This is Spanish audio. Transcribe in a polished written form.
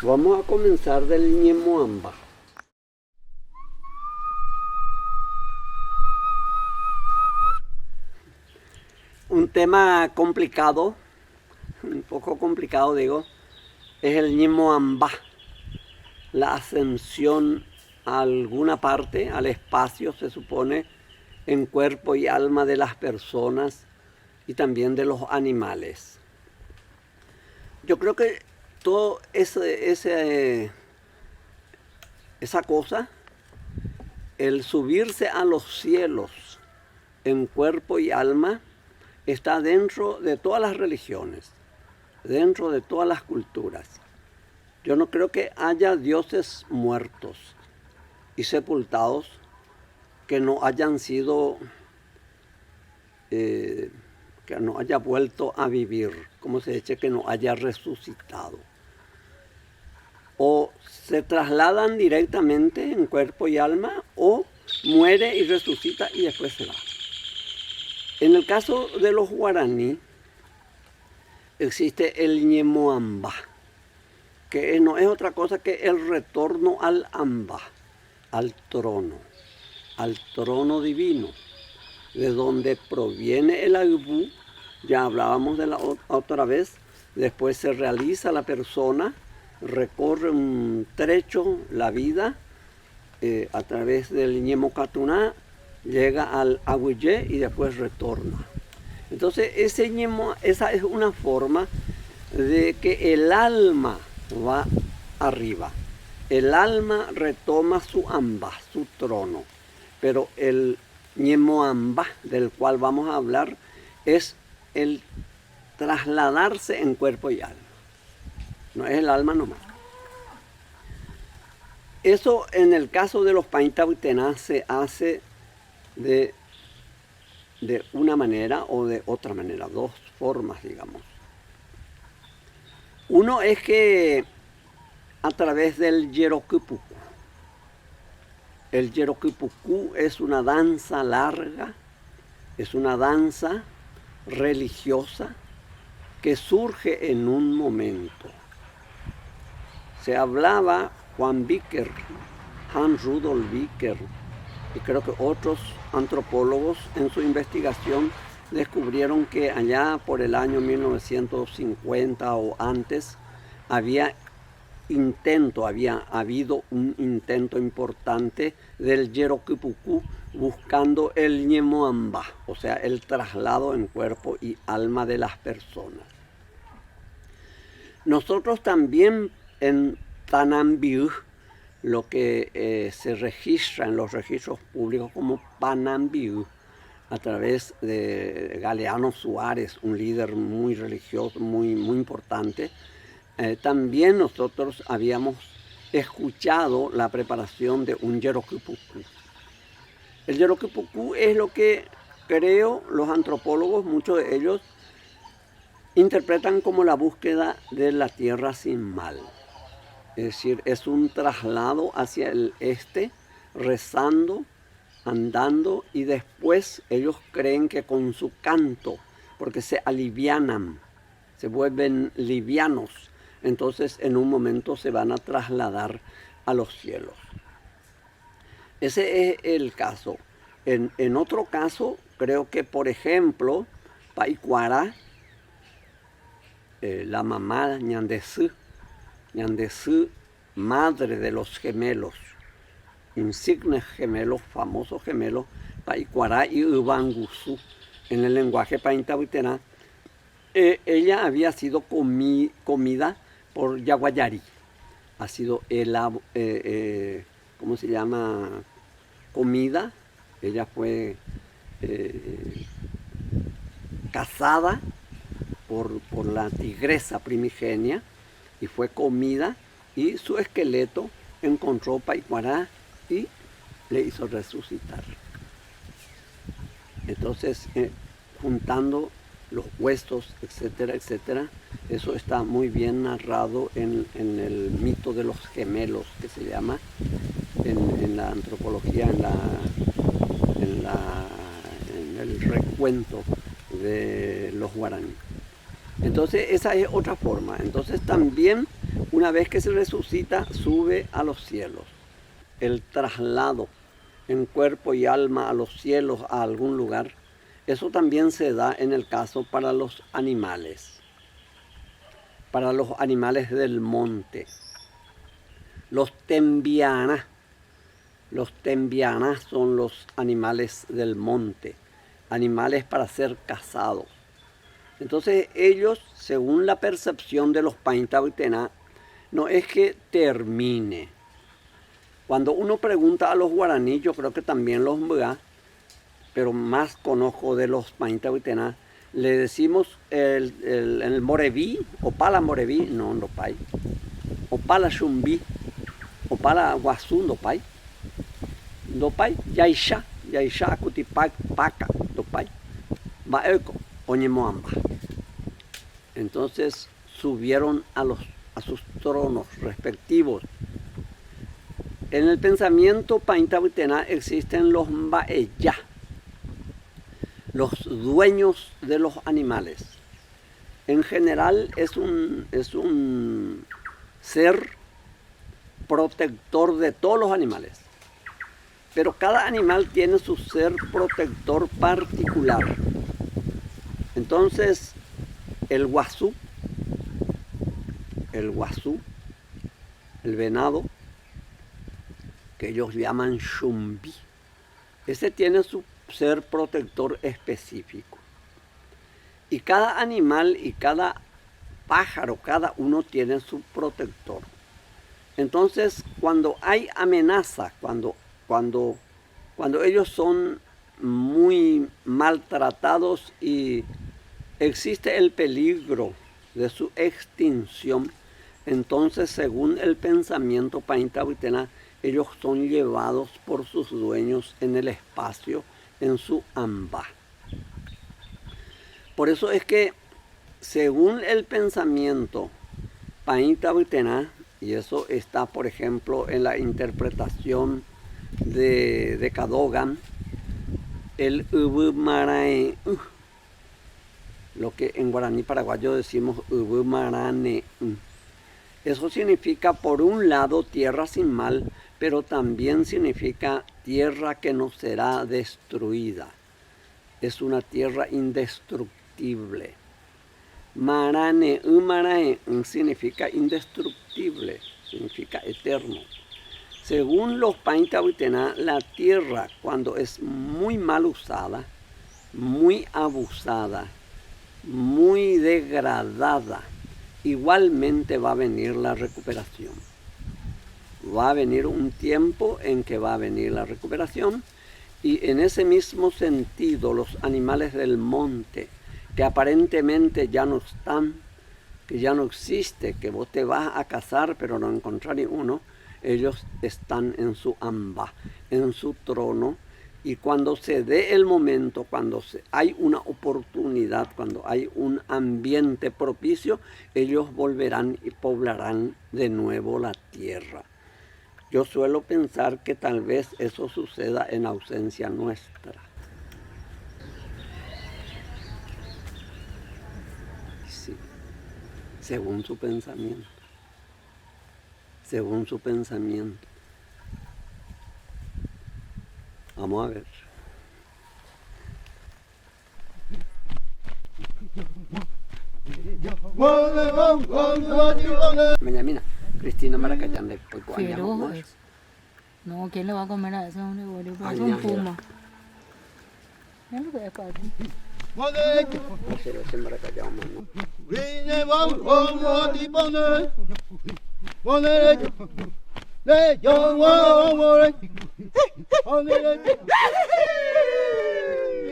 Vamos a comenzar del Ñemoamba. Un tema complicado, un poco complicado digo, es el Ñemoamba, la ascensión a alguna parte, al espacio se supone, en cuerpo y alma de las personas y también de los animales. Yo creo que todo esa cosa, el subirse a los cielos en cuerpo y alma, está dentro de todas las religiones, dentro de todas las culturas. Yo no creo que haya dioses muertos y sepultados que no hayan sido, que no haya vuelto a vivir, como se dice, que no haya resucitado. O se trasladan directamente en cuerpo y alma, o muere y resucita y después se va. En el caso de los guaraní, existe el Ñemoamba, que no es otra cosa que el retorno al amba, al trono divino, de donde proviene el Aibú. Ya hablábamos de la otra vez. Después se realiza la persona, recorre un trecho, la vida, a través del Ñemocatuná, llega al Agüillé y después retorna. Entonces esa es una forma de que el alma va arriba. El alma retoma su amba, su trono. Pero el Ñemoamba, del cual vamos a hablar, es el trasladarse en cuerpo y alma. No es el alma nomás. Eso en el caso de los Paintahuitená se hace de una manera o de otra manera, dos formas, digamos. Uno es que a través del Yeroquipucú. El Yeroquipucú es una danza larga, es una danza religiosa que surge en un momento. Se hablaba Juan Vicker, Hans Rudolf Vicker, y creo que otros antropólogos en su investigación descubrieron que allá por el año 1950 o antes había habido un intento importante del Yeroquipucú buscando el Ñemoamba, o sea, el traslado en cuerpo y alma de las personas. Nosotros también en Tanambiú, lo que se registra en los registros públicos como Panambiú, a través de Galeano Suárez, un líder muy religioso, muy importante, también nosotros habíamos escuchado la preparación de un Yeroquipucú. El Yeroquipucú es lo que creo los antropólogos, muchos de ellos, interpretan como la búsqueda de la tierra sin mal. Es decir, es un traslado hacia el este, rezando, andando, y después ellos creen que con su canto, porque se alivianan, se vuelven livianos, entonces en un momento se van a trasladar a los cielos. Ese es el caso. En otro caso, creo que por ejemplo, Paicuara, la mamá Ñandesú, madre de los gemelos, insignes gemelos, famosos gemelos, Paicuara y Ubangusú, en el lenguaje paintahuitená, ella había sido comida por Yaguayari. Ha sido ¿cómo se llama? Comida. Ella fue cazada por la tigresa primigenia y fue comida, y su esqueleto encontró Paicuara y le hizo resucitar. Entonces, juntando los huesos, etcétera, etcétera, eso está muy bien narrado en el mito de los gemelos, que se llama en la antropología, en el recuento de los guaraní. Entonces esa es otra forma. Entonces también Una vez que se resucita, sube a los cielos. El traslado en cuerpo y alma a los cielos, a algún lugar, eso también se da en el caso para los animales del monte. Los tembianas son los animales del monte, animales para ser cazados. Entonces ellos, según la percepción de los Paintahuitená, no es que termine. Cuando uno pregunta a los guaraní, yo creo que también los mbá, pero más conozco de los Paintahuitená, le decimos el moreví, o pala moreví, no pay, o pala shumbi, o pala guasú, no pay, yaisha akutipak paca, no pay, baeco, oñemoamba. Entonces subieron a sus tronos respectivos. En el pensamiento Paintahuitená existen los mbaeyá, los dueños de los animales. En general es un ser protector de todos los animales, pero cada animal tiene su ser protector particular. Entonces el guasú, el venado, que ellos llaman shumbi, ese tiene su ser protector específico. Y cada animal y cada pájaro, cada uno tiene su protector. Entonces, cuando hay amenaza, cuando ellos son muy maltratados y existe el peligro de su extinción, entonces, según el pensamiento Paintahuitená, ellos son llevados por sus dueños en el espacio, en su amba. Por eso es que, según el pensamiento Paintahuitená, y eso está, por ejemplo, en la interpretación de Cadogan, el ubumarae, lo que en guaraní paraguayo decimos ubumarane. Eso significa, por un lado, tierra sin mal, pero también significa tierra que no será destruida. Es una tierra indestructible. Marane, umarae, significa indestructible, significa eterno. Según los Paintahuitená, la tierra, cuando es muy mal usada, muy abusada, muy degradada, igualmente va a venir la recuperación. Va a venir un tiempo en que va a venir la recuperación, y en ese mismo sentido los animales del monte, que aparentemente ya no están, que ya no existe, que vos te vas a cazar pero no encontrar ni uno, ellos están en su amba, en su trono, y cuando se dé el momento, cuando hay una oportunidad, cuando hay un ambiente propicio, ellos volverán y poblarán de nuevo la tierra. Yo suelo pensar que tal vez eso suceda en ausencia nuestra. Sí, según su pensamiento. Según su pensamiento. Vamos a ver. Mañana, Cristina Maracayán de Feroz es. No, ¿quién le va a comer a ese hombre? Es un puma. Mira lo que es para ti.